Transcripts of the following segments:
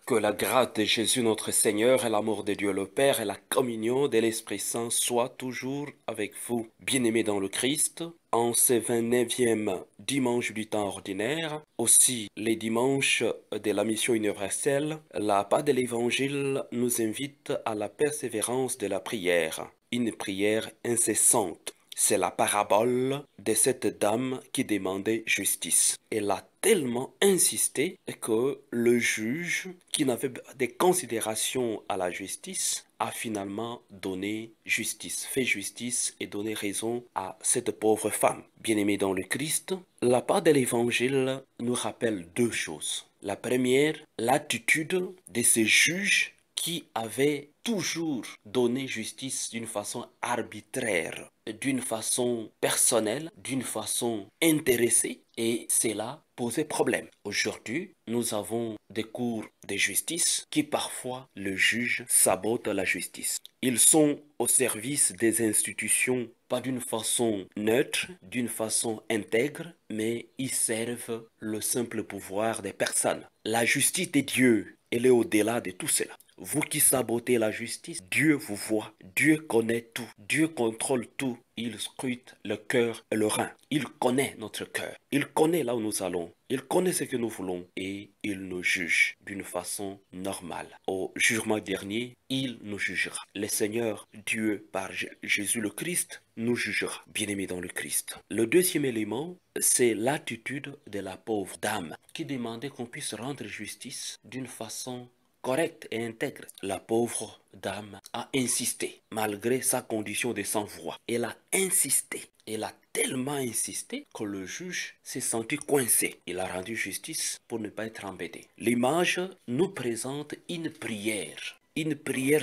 Que la grâce de Jésus notre Seigneur et l'amour de Dieu le Père et la communion de l'Esprit Saint soient toujours avec vous. Bien-aimés dans le Christ, en ce 29e dimanche du temps ordinaire, aussi les dimanches de la mission universelle, la part de l'Évangile nous invite à la persévérance de la prière, une prière incessante. C'est la parabole de cette dame qui demandait justice. Elle a tellement insisté que le juge, qui n'avait des considérations à la justice, a finalement donné justice, fait justice et donné raison à cette pauvre femme. Bien-aimée dans le Christ, la part de l'Évangile nous rappelle deux choses. La première, l'attitude de ces juges qui avait toujours donné justice d'une façon arbitraire, d'une façon personnelle, d'une façon intéressée, et cela posait problème. Aujourd'hui, nous avons des cours de justice qui parfois le juge sabote la justice. Ils sont au service des institutions, pas d'une façon neutre, d'une façon intègre, mais ils servent le simple pouvoir des personnes. La justice de Dieu, elle est au-delà de tout cela. Vous qui sabotez la justice, Dieu vous voit, Dieu connaît tout, Dieu contrôle tout. Il scrute le cœur et le rein. Il connaît notre cœur. Il connaît là où nous allons. Il connaît ce que nous voulons et il nous juge d'une façon normale. Au jugement dernier, il nous jugera. Le Seigneur Dieu par Jésus le Christ nous jugera. Bien-aimés dans le Christ. Le deuxième élément, c'est l'attitude de la pauvre dame qui demandait qu'on puisse rendre justice d'une façon correcte et intègre. La pauvre dame a insisté, malgré sa condition de sans-voix. Elle a insisté. Elle a tellement insisté que le juge s'est senti coincé. Il a rendu justice pour ne pas être embêté. L'image nous présente une prière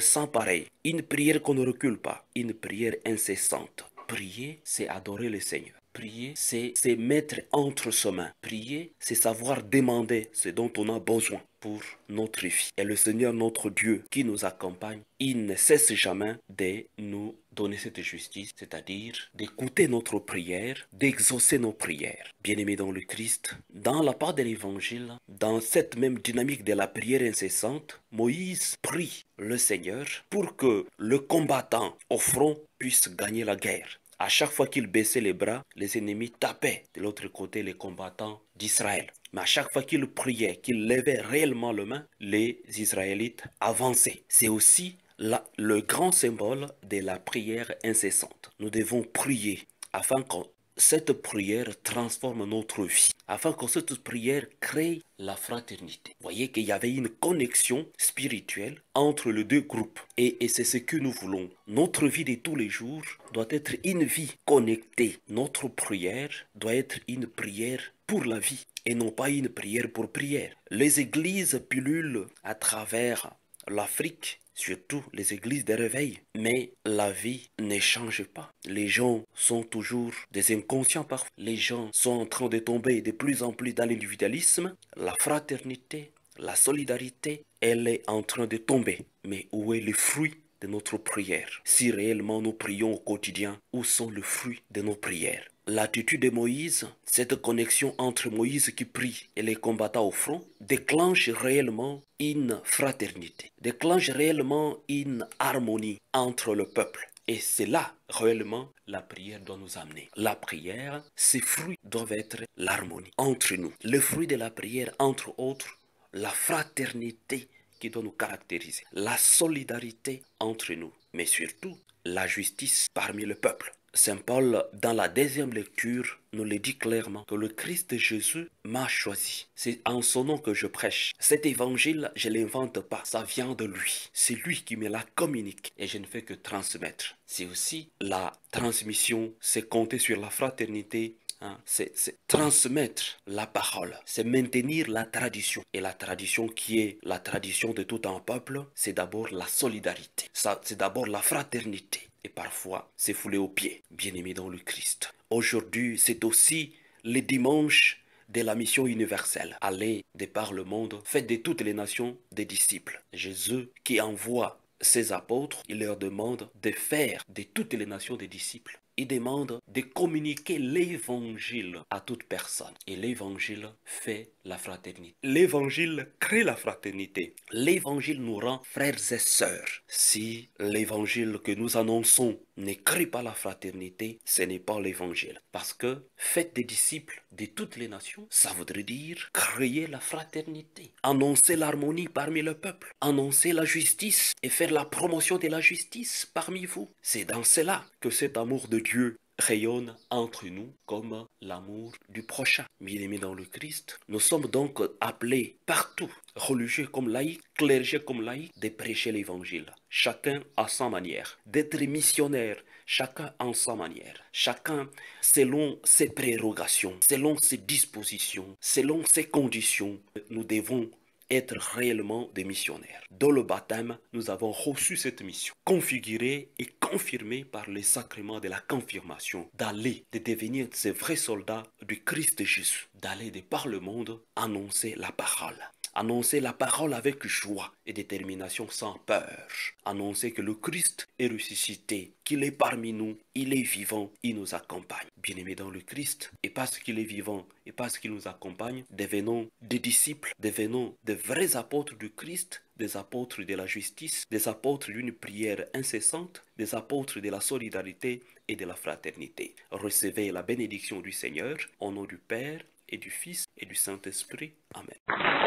sans pareil, une prière qu'on ne recule pas, une prière incessante. Prier, c'est adorer le Seigneur. Prier, c'est mettre entre ses mains. Prier, c'est savoir demander ce dont on a besoin pour notre vie. Et le Seigneur, notre Dieu, qui nous accompagne, il ne cesse jamais de nous donner cette justice, c'est-à-dire d'écouter notre prière, d'exaucer nos prières. Bien-aimés dans le Christ, dans la part de l'Évangile, dans cette même dynamique de la prière incessante, Moïse prie le Seigneur pour que le combattant au front puisse gagner la guerre. À chaque fois qu'il baissait les bras, les ennemis tapaient de l'autre côté les combattants d'Israël. Mais à chaque fois qu'il priait, qu'il levait réellement les mains, les Israélites avançaient. C'est aussi le grand symbole de la prière incessante. Nous devons prier afin que cette prière transforme notre vie, afin que cette prière crée la fraternité. Vous voyez qu'il y avait une connexion spirituelle entre les deux groupes. Et c'est ce que nous voulons. Notre vie de tous les jours doit être une vie connectée. Notre prière doit être une prière pour la vie et non pas une prière pour prière. Les églises pullulent à travers l'Afrique, surtout les églises de réveil. Mais la vie ne change pas. Les gens sont toujours des inconscients parfois. Les gens sont en train de tomber de plus en plus dans l'individualisme. La fraternité, la solidarité, elle est en train de tomber. Mais où est le fruit de notre prière? Si réellement nous prions au quotidien, où sont les fruits de nos prières? L'attitude de Moïse, cette connexion entre Moïse qui prie et les combattants au front, déclenche réellement une fraternité, déclenche réellement une harmonie entre le peuple. Et c'est là, réellement, la prière doit nous amener. La prière, ses fruits doivent être l'harmonie entre nous. Le fruit de la prière, entre autres, la fraternité qui doit nous caractériser, la solidarité entre nous, mais surtout la justice parmi le peuple. Saint Paul, dans la deuxième lecture, nous le dit clairement que le Christ Jésus m'a choisi. C'est en son nom que je prêche. Cet évangile, je ne l'invente pas. Ça vient de lui. C'est lui qui me la communique et je ne fais que transmettre. C'est aussi la transmission, c'est compter sur la fraternité. C'est transmettre la parole, c'est maintenir la tradition. Et la tradition qui est la tradition de tout un peuple, c'est d'abord la solidarité. C'est d'abord la fraternité. Et parfois, c'est foulé aux pieds, bien-aimés dans le Christ. Aujourd'hui, c'est aussi le dimanche de la mission universelle. Allez de par le monde, faites de toutes les nations des disciples. Jésus qui envoie ses apôtres, il leur demande de faire de toutes les nations des disciples. Il demande de communiquer l'évangile à toute personne. Et l'évangile fait la fraternité. L'évangile crée la fraternité. L'évangile nous rend frères et sœurs. Si l'évangile que nous annonçons ne crée pas la fraternité, ce n'est pas l'évangile. Parce que faites des disciples de toutes les nations, ça voudrait dire créer la fraternité, annoncer l'harmonie parmi le peuple, annoncer la justice et faire la promotion de la justice parmi vous. C'est dans cela que cet amour de Dieu rayonne entre nous comme l'amour du prochain. Bien-aimés dans le Christ, nous sommes donc appelés partout, religieux comme laïcs, clergés comme laïcs, de prêcher l'évangile. Chacun à sa manière, d'être missionnaire, chacun en sa manière, chacun selon ses prérogations, selon ses dispositions, selon ses conditions. Nous devons être réellement des missionnaires. Dans le baptême, nous avons reçu cette mission, configurée et confirmée par les sacrements de la confirmation, d'aller, de devenir ces vrais soldats du Christ Jésus, d'aller de par le monde annoncer la parole. Annoncer la parole avec joie et détermination sans peur. Annoncer que le Christ est ressuscité, qu'il est parmi nous, il est vivant, il nous accompagne. Bien-aimés dans le Christ, et parce qu'il est vivant et parce qu'il nous accompagne, devenons des disciples, devenons de vrais apôtres du Christ, des apôtres de la justice, des apôtres d'une prière incessante, des apôtres de la solidarité et de la fraternité. Recevez la bénédiction du Seigneur, au nom du Père et du Fils et du Saint-Esprit. Amen.